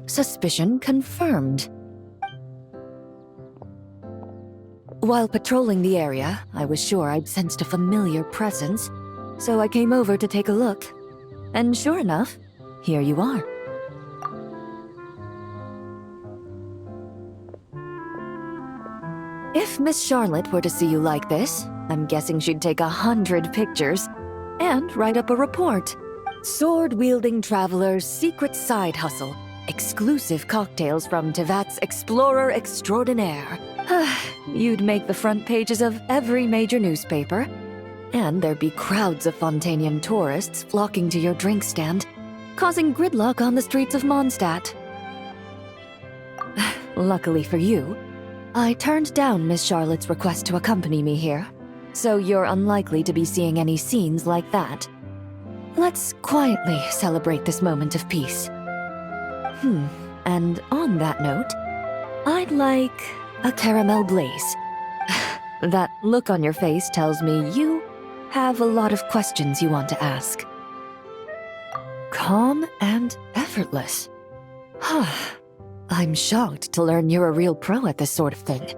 Suspicion confirmed. While patrolling the area, I was sure I'd sensed a familiar presence, so I came over to take a look. And sure enough, here you are. If Miss Charlotte were to see you like this, I'm guessing she'd take 100 pictures and write up a report. Sword-wielding traveler's secret side hustle. Exclusive cocktails from Tevat's Explorer Extraordinaire. You'd make the front pages of every major newspaper, and there'd be crowds of Fontainian tourists flocking to your drink stand, causing gridlock on the streets of Mondstadt. Luckily for you, I turned down Miss Charlotte's request to accompany me here, so you're unlikely to be seeing any scenes like that. Let's quietly celebrate this moment of peace. And on that note, I'd like a caramel blaze. That look on your face tells me you have a lot of questions you want to ask. Calm and effortless. I'm shocked to learn you're a real pro at this sort of thing.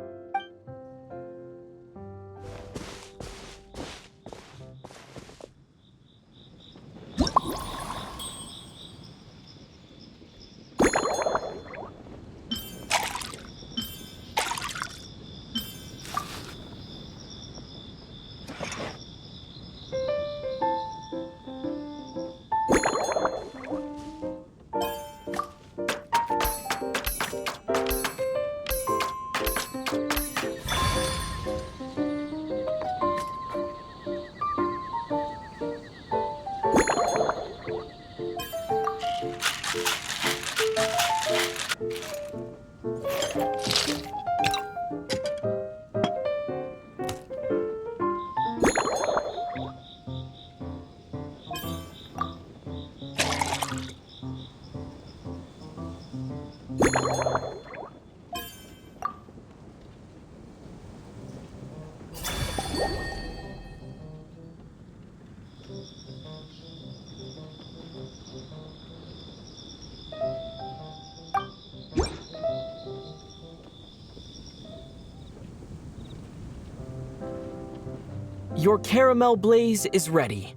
Your caramel blaze is ready.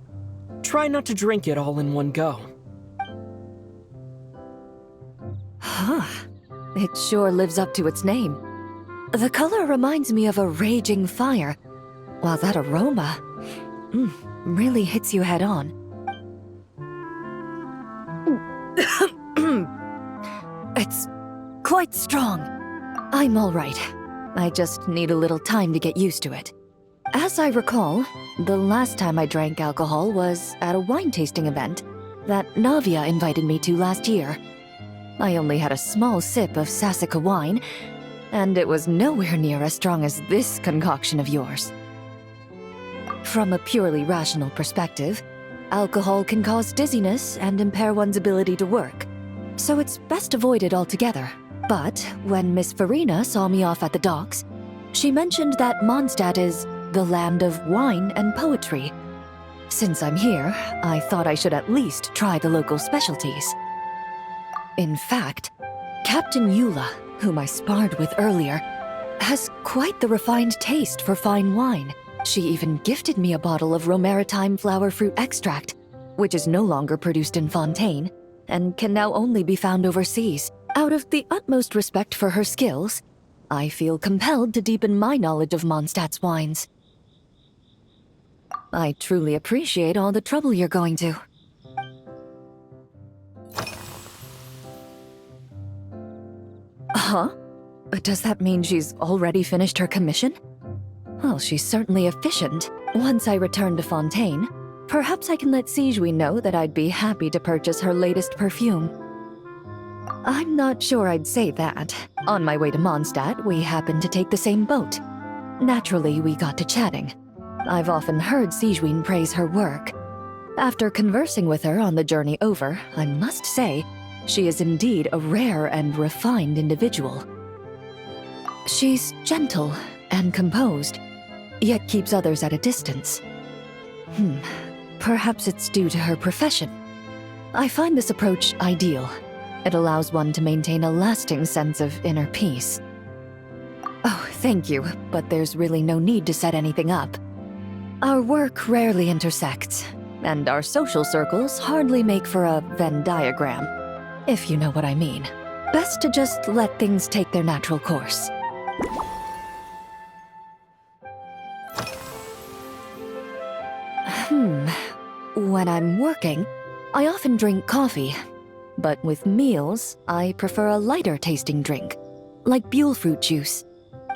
Try not to drink it all in one go. It sure lives up to its name. The color reminds me of a raging fire, while that aroma really hits you head on. It's quite strong. I'm all right. I just need a little time to get used to it. As I recall, the last time I drank alcohol was at a wine tasting event that Navia invited me to last year. I only had a small sip of Sassica wine, and it was nowhere near as strong as this concoction of yours. From a purely rational perspective, alcohol can cause dizziness and impair one's ability to work, so it's best avoided altogether. But when Miss Farina saw me off at the docks, she mentioned that Mondstadt is the land of wine and poetry. Since I'm here, I thought I should at least try the local specialties. In fact, Captain Eula, whom I sparred with earlier, has quite the refined taste for fine wine. She even gifted me a bottle of Romaritime flower fruit extract, which is no longer produced in Fontaine, and can now only be found overseas. Out of the utmost respect for her skills, I feel compelled to deepen my knowledge of Mondstadt's wines. I truly appreciate all the trouble you're going to. Huh? Does that mean she's already finished her commission? Well, she's certainly efficient. Once I return to Fontaine, perhaps I can let Sigewinne know that I'd be happy to purchase her latest perfume. I'm not sure I'd say that. On my way to Mondstadt, we happened to take the same boat. Naturally, we got to chatting. I've often heard Sigewinne praise her work. After conversing with her on the journey over, I must say, she is indeed a rare and refined individual. She's gentle and composed, yet keeps others at a distance. Perhaps it's due to her profession. I find this approach ideal. It allows one to maintain a lasting sense of inner peace. Oh, thank you, but there's really no need to set anything up. Our work rarely intersects, and our social circles hardly make for a Venn diagram, if you know what I mean. Best to just let things take their natural course. When I'm working, I often drink coffee. But with meals, I prefer a lighter tasting drink, like Buell fruit juice.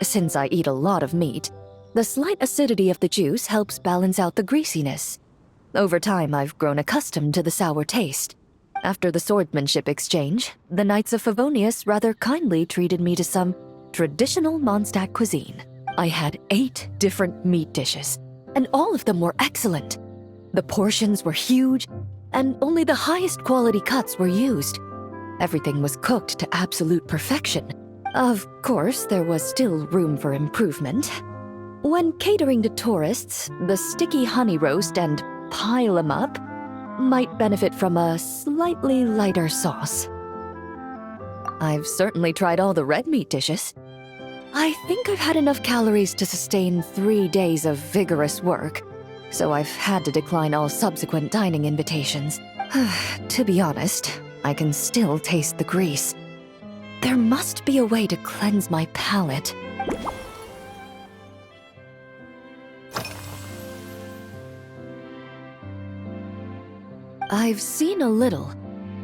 Since I eat a lot of meat, the slight acidity of the juice helps balance out the greasiness. Over time, I've grown accustomed to the sour taste. After the swordsmanship exchange, the Knights of Favonius rather kindly treated me to some traditional Mondstadt cuisine. I had 8 different meat dishes, and all of them were excellent. The portions were huge, and only the highest quality cuts were used. Everything was cooked to absolute perfection. Of course, there was still room for improvement. When catering to tourists, the sticky honey roast and pile 'em up might benefit from a slightly lighter sauce. I've certainly tried all the red meat dishes. I think I've had enough calories to sustain 3 days of vigorous work, so I've had to decline all subsequent dining invitations. To be honest, I can still taste the grease. There must be a way to cleanse my palate. I've seen a little.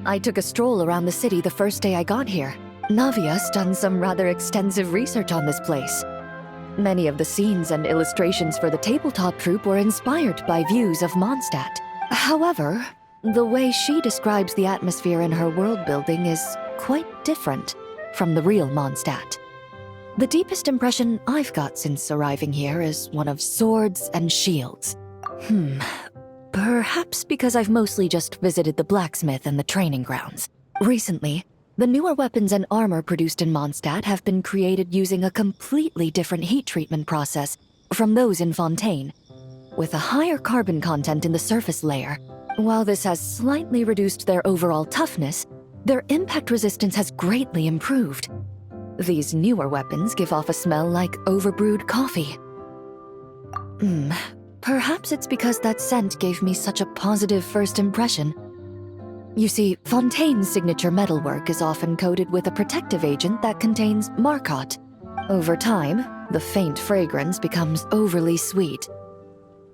I took a stroll around the city the first day I got here. Navia's done some rather extensive research on this place. Many of the scenes and illustrations for the tabletop troupe were inspired by views of Mondstadt. However, the way she describes the atmosphere in her world building is quite different from the real Mondstadt. The deepest impression I've got since arriving here is one of swords and shields. Perhaps because I've mostly just visited the blacksmith and the training grounds. Recently, the newer weapons and armor produced in Mondstadt have been created using a completely different heat treatment process from those in Fontaine, with a higher carbon content in the surface layer. While this has slightly reduced their overall toughness, their impact resistance has greatly improved. These newer weapons give off a smell like overbrewed coffee. Perhaps it's because that scent gave me such a positive first impression. You see, Fontaine's signature metalwork is often coated with a protective agent that contains Marcotte. Over time, the faint fragrance becomes overly sweet.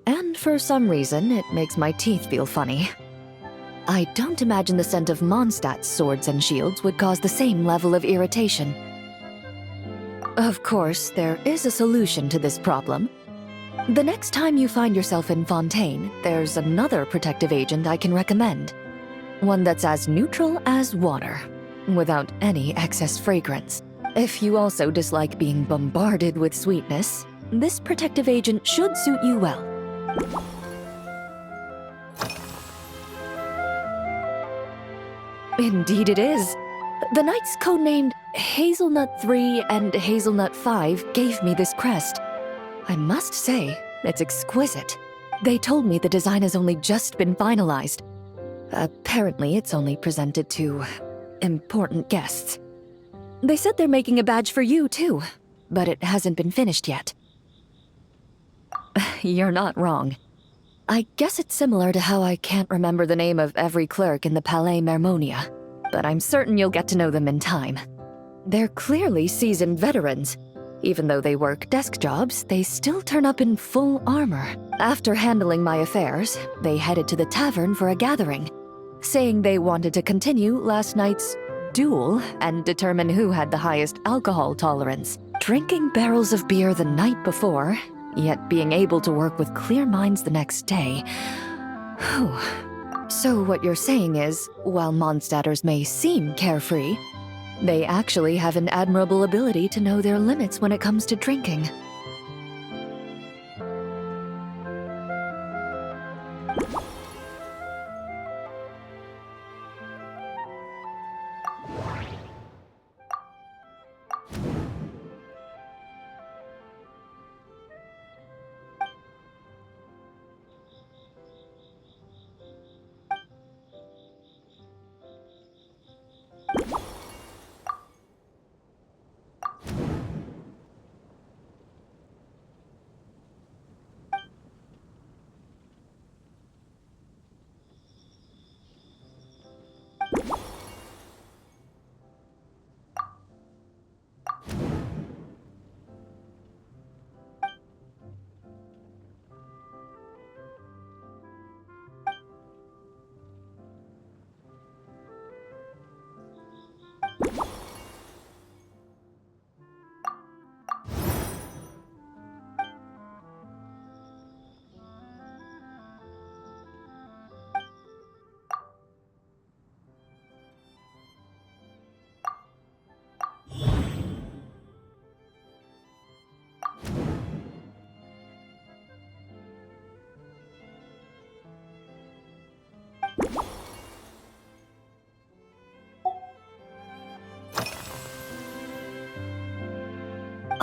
And for some reason, it makes my teeth feel funny. I don't imagine the scent of Mondstadt's swords and shields would cause the same level of irritation. Of course, there is a solution to this problem. The next time you find yourself in Fontaine, there's another protective agent I can recommend. One that's as neutral as water, without any excess fragrance. If you also dislike being bombarded with sweetness, this protective agent should suit you well. Indeed it is. The knights codenamed Hazelnut 3 and Hazelnut 5 gave me this crest. I must say, it's exquisite. They told me the design has only just been finalized. Apparently, it's only presented to important guests. They said they're making a badge for you, too, but it hasn't been finished yet. You're not wrong. I guess it's similar to how I can't remember the name of every clerk in the Palais Mermonia, but I'm certain you'll get to know them in time. They're clearly seasoned veterans. Even though they work desk jobs, they still turn up in full armor. After handling my affairs, they headed to the tavern for a gathering, saying they wanted to continue last night's duel and determine who had the highest alcohol tolerance. Drinking barrels of beer the night before, yet being able to work with clear minds the next day. Whew. So what you're saying is, while Mondstadters may seem carefree, they actually have an admirable ability to know their limits when it comes to drinking.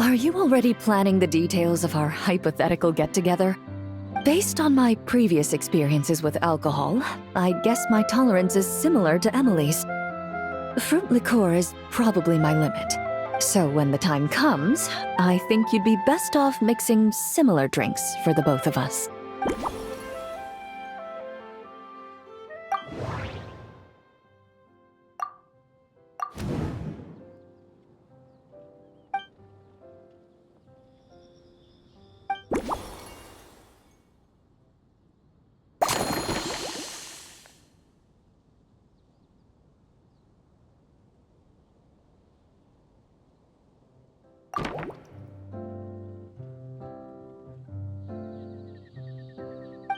Are you already planning the details of our hypothetical get-together? Based on my previous experiences with alcohol, I guess my tolerance is similar to Emily's. Fruit liqueur is probably my limit. So when the time comes, I think you'd be best off mixing similar drinks for the both of us.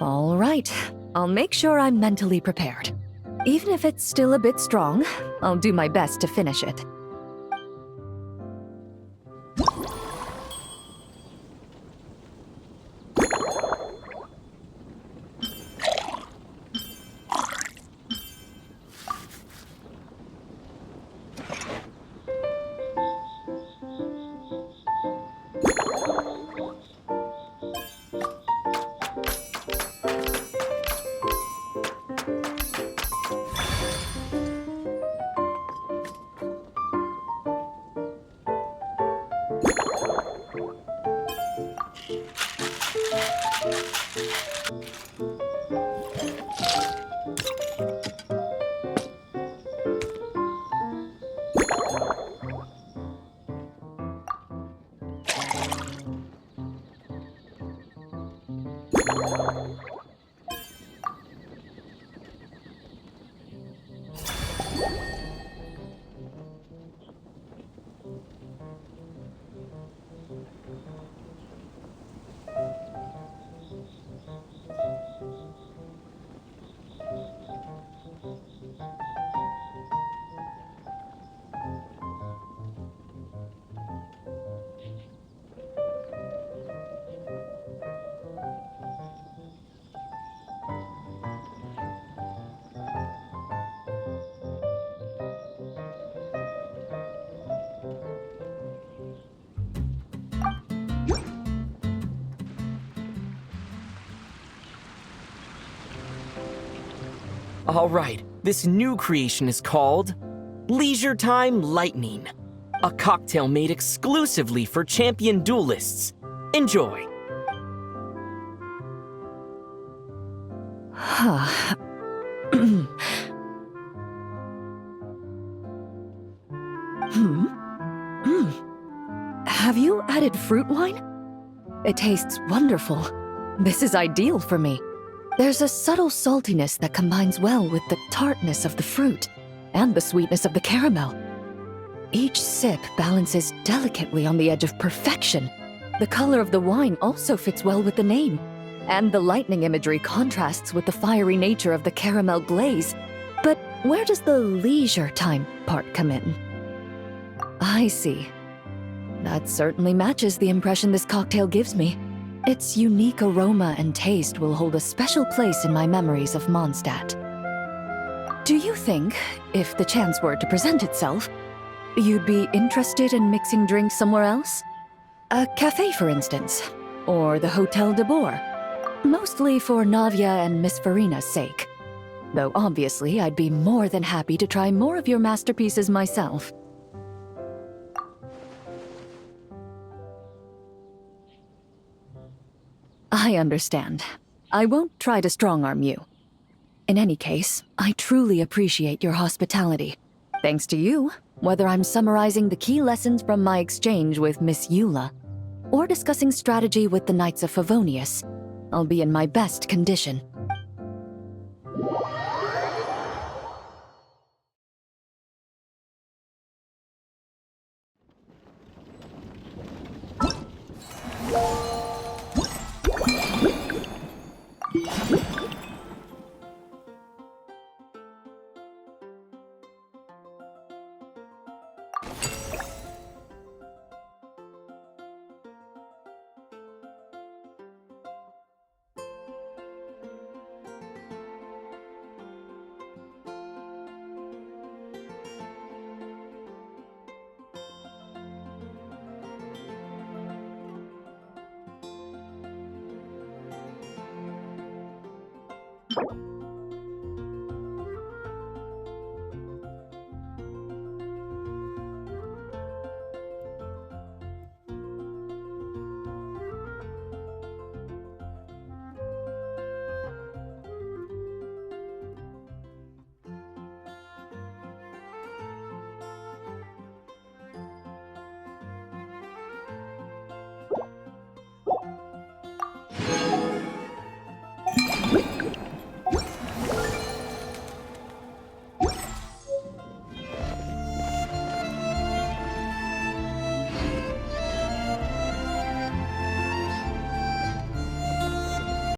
All right, I'll make sure I'm mentally prepared. Even if it's still a bit strong, I'll do my best to finish it. All right, this new creation is called Leisure Time Lightning, a cocktail made exclusively for champion duelists. Enjoy. Have you added fruit wine? It tastes wonderful. This is ideal for me. There's a subtle saltiness that combines well with the tartness of the fruit and the sweetness of the caramel. Each sip balances delicately on the edge of perfection. The color of the wine also fits well with the name, and the lightning imagery contrasts with the fiery nature of the caramel glaze. But where does the leisure time part come in? I see. That certainly matches the impression this cocktail gives me. Its unique aroma and taste will hold a special place in my memories of Mondstadt. Do you think, if the chance were to present itself, you'd be interested in mixing drinks somewhere else? A cafe, for instance, or the Hotel de Boer. Mostly for Navia and Miss Farina's sake. Though obviously I'd be more than happy to try more of your masterpieces myself. I understand. I won't try to strong-arm you. In any case, I truly appreciate your hospitality. Thanks to you, whether I'm summarizing the key lessons from my exchange with Miss Eula, or discussing strategy with the Knights of Favonius, I'll be in my best condition.